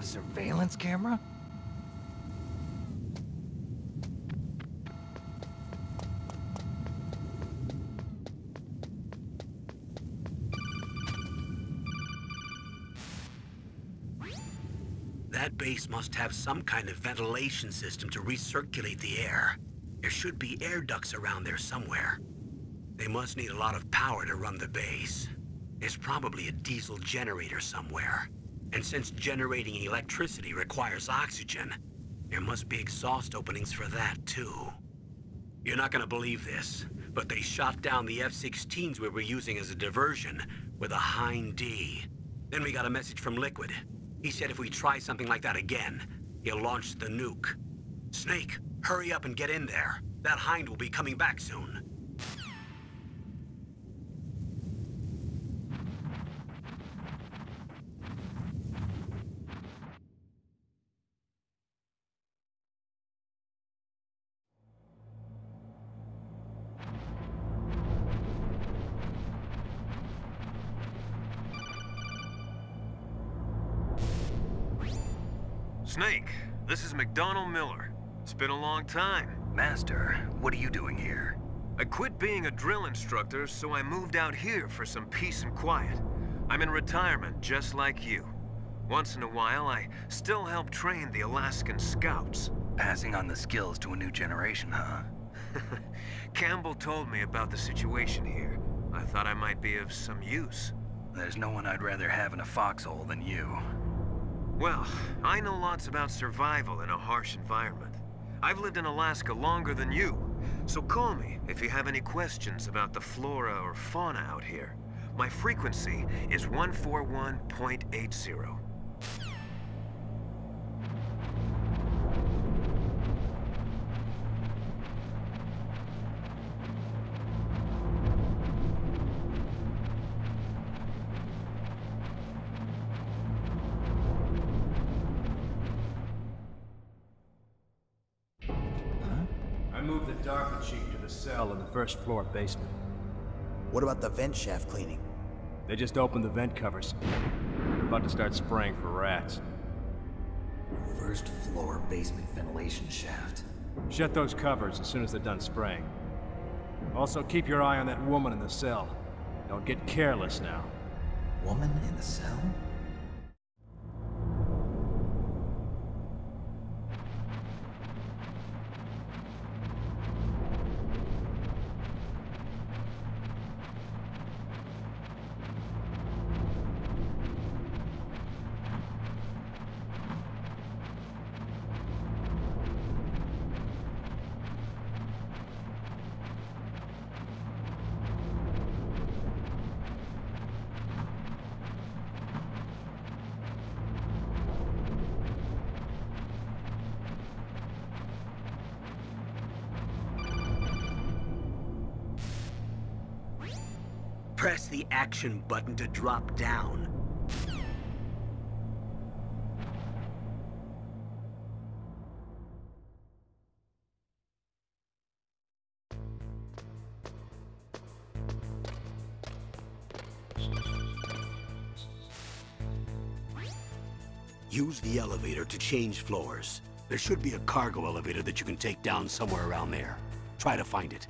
A surveillance camera? That base must have some kind of ventilation system to recirculate the air. There should be air ducts around there somewhere. They must need a lot of power to run the base. There's probably a diesel generator somewhere. And since generating electricity requires oxygen, there must be exhaust openings for that too. You're not gonna believe this, but they shot down the F-16s we were using as a diversion with a Hind D. Then we got a message from Liquid. He said if we try something like that again, he'll launch the nuke. Snake, hurry up and get in there. That Hind will be coming back soon. Snake, this is McDonald Miller. It's been a long time. Master, what are you doing here? I quit being a drill instructor, so I moved out here for some peace and quiet. I'm in retirement, just like you. Once in a while, I still help train the Alaskan Scouts. Passing on the skills to a new generation, huh? Campbell told me about the situation here. I thought I might be of some use. There's no one I'd rather have in a foxhole than you. Well, I know lots about survival in a harsh environment. I've lived in Alaska longer than you, so call me if you have any questions about the flora or fauna out here. My frequency is 141.80. I moved the DARPA chief to the cell in the first floor basement. What about the vent shaft cleaning? They just opened the vent covers. They're about to start spraying for rats. First floor basement ventilation shaft. Shut those covers as soon as they're done spraying. Also, keep your eye on that woman in the cell. Don't get careless now. Woman in the cell? Press the action button to drop down. Use the elevator to change floors. There should be a cargo elevator that you can take down somewhere around there. Try to find it.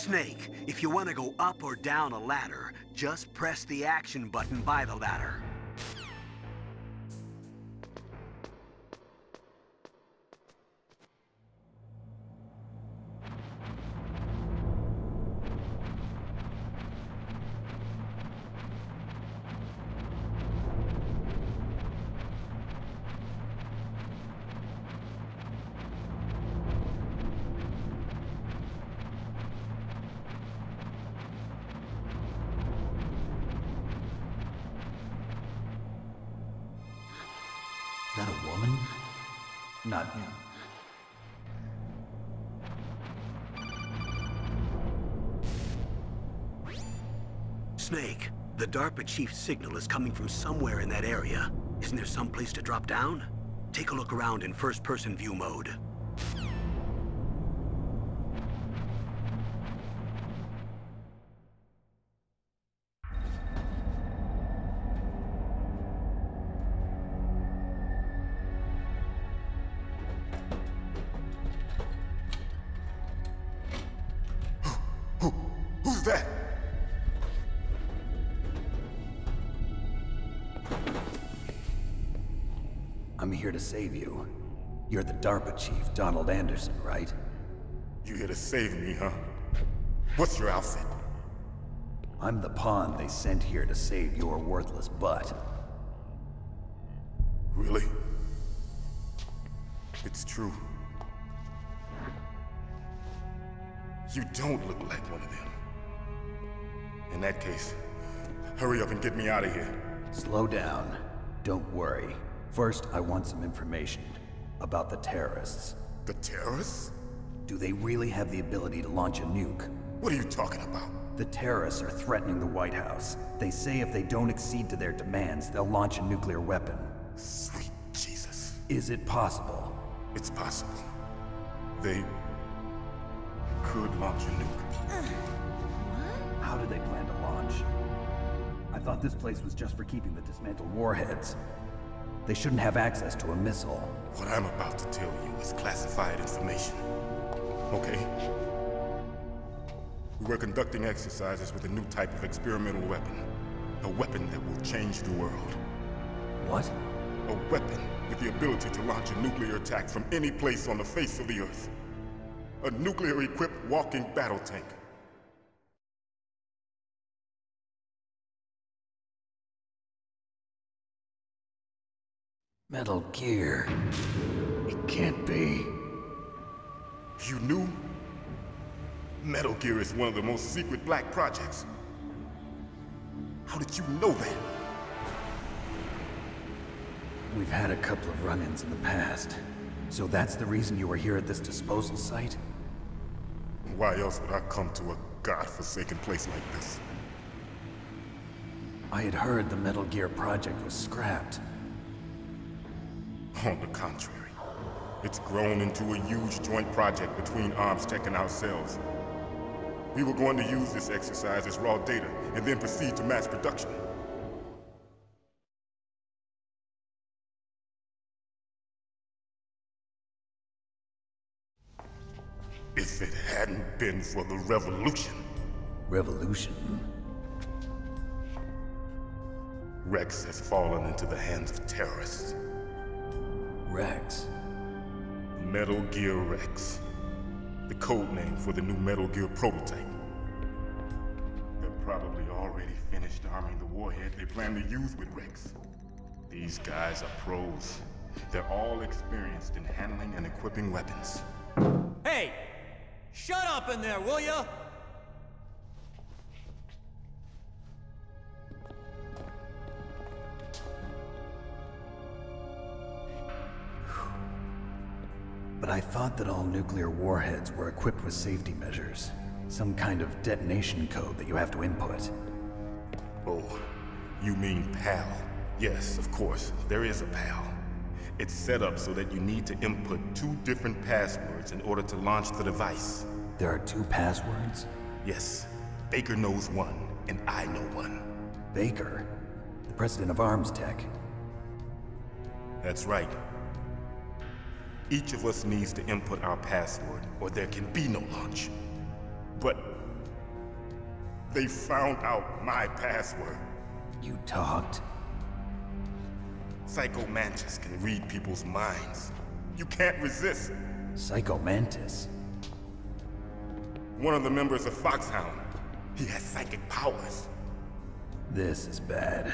Snake, if you want to go up or down a ladder, just press the action button by the ladder. Is that a woman? Not him. Snake, the DARPA chief's signal is coming from somewhere in that area. Isn't there some place to drop down? Take a look around in first-person view mode. Who's that? I'm here to save you. You're the DARPA chief, Donald Anderson, right? You here to save me, huh? What's your outfit? I'm the pawn they sent here to save your worthless butt. Really? It's true. You don't look like one of them. In that case, hurry up and get me out of here. Slow down. Don't worry. First, I want some information about the terrorists. The terrorists? Do they really have the ability to launch a nuke? What are you talking about? The terrorists are threatening the White House. They say if they don't accede to their demands, they'll launch a nuclear weapon. Sweet Jesus. Is it possible? It's possible. They could launch a nuke. How do they plan to launch? I thought this place was just for keeping the dismantled warheads. They shouldn't have access to a missile. What I'm about to tell you is classified information. Okay? We were conducting exercises with a new type of experimental weapon. A weapon that will change the world. What? A weapon with the ability to launch a nuclear attack from any place on the face of the Earth. A nuclear-equipped walking battle tank. Metal Gear. It can't be. You knew? Metal Gear is one of the most secret black projects. How did you know that? We've had a couple of run-ins in the past. So that's the reason you were here at this disposal site? Why else would I come to a godforsaken place like this? I had heard the Metal Gear project was scrapped. On the contrary, it's grown into a huge joint project between ArmsTech and ourselves. We were going to use this exercise as raw data, and then proceed to mass production. If it hadn't been for the revolution... Revolution? Rex has fallen into the hands of terrorists. Rex? Metal Gear Rex. The code name for the new Metal Gear prototype. They're probably already finished arming the warhead they plan to use with Rex. These guys are pros. They're all experienced in handling and equipping weapons. Hey! Shut up in there, will ya? But I thought that all nuclear warheads were equipped with safety measures. Some kind of detonation code that you have to input. Oh, you mean PAL? Yes, of course, there is a PAL. It's set up so that you need to input 2 different passwords in order to launch the device. There are 2 passwords? Yes, Baker knows one, and I know one. Baker? The president of ArmsTech? That's right. Each of us needs to input our password, or there can be no launch. But They found out my password. You talked? Psycho Mantis can read people's minds. You can't resist. Psycho Mantis? One of the members of Foxhound. He has psychic powers. This is bad.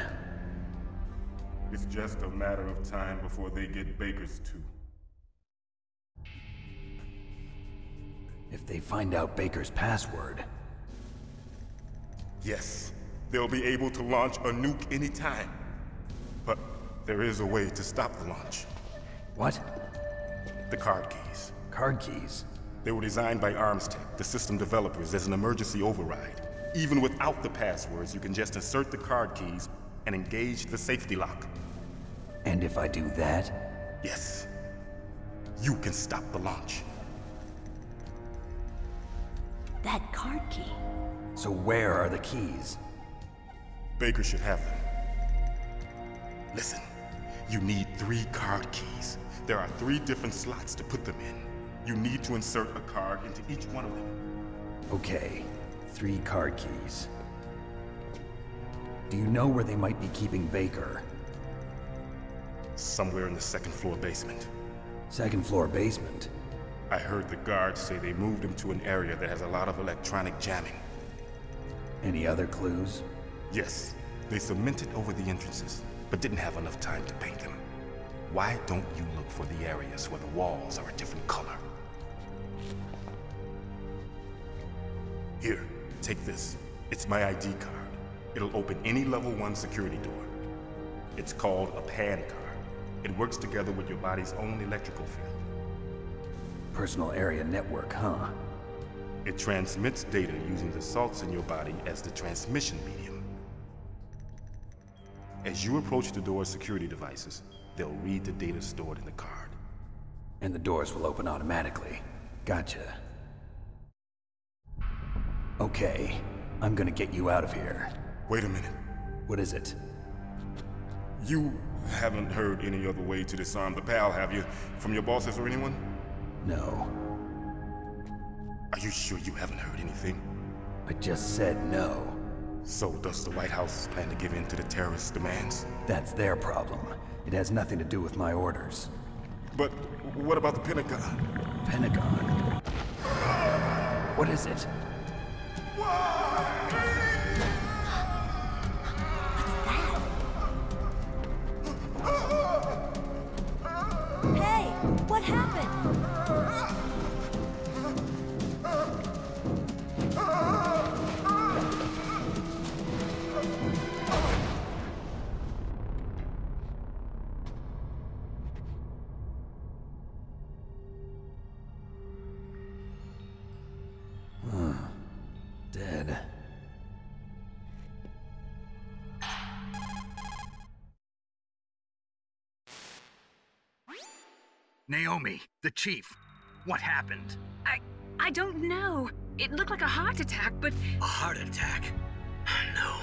It's just a matter of time before they get Baker's too. If they find out Baker's password... Yes, they'll be able to launch a nuke anytime. But there is a way to stop the launch. What? The card keys. Card keys? They were designed by Armstech, the system developers, as an emergency override. Even without the passwords, you can just insert the card keys and engage the safety lock. And if I do that? Yes. You can stop the launch. That card key. So where are the keys? Baker should have them. Listen, you need 3 card keys. There are 3 different slots to put them in. You need to insert a card into each one of them. Okay, 3 card keys. Do you know where they might be keeping Baker? Somewhere in the 2nd floor basement. 2nd floor basement? I heard the guards say they moved him to an area that has a lot of electronic jamming. Any other clues? Yes, they cemented over the entrances, but didn't have enough time to paint them. Why don't you look for the areas where the walls are a different color? Here, take this. It's my ID card. It'll open any level 1 security door. It's called a PAN card. It works together with your body's own electrical field. Personal area network, huh? It transmits data using the salts in your body as the transmission medium. As you approach the door's security devices, they'll read the data stored in the card. And the doors will open automatically. Gotcha. Okay, I'm gonna get you out of here. Wait a minute. What is it? You haven't heard any other way to disarm the PAL, have you? From your bosses or anyone? No. Are you sure you haven't heard anything? I just said no. So does the White House plan to give in to the terrorists' demands? That's their problem. It has nothing to do with my orders. But what about the Pentagon? Pentagon? What is it? Hey, what happened? Dead. Naomi, the chief. What happened? I don't know. It looked like a heart attack, but... A heart attack? No.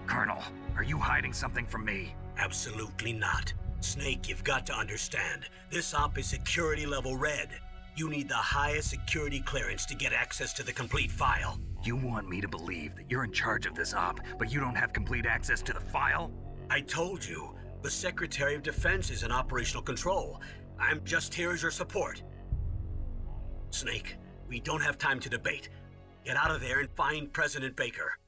Colonel, are you hiding something from me? Absolutely not. Snake, you've got to understand. This op is security level red. You need the highest security clearance to get access to the complete file. You want me to believe that you're in charge of this op, but you don't have complete access to the file? I told you, the Secretary of Defense is in operational control. I'm just here as your support. Snake, we don't have time to debate. Get out of there and find President Baker.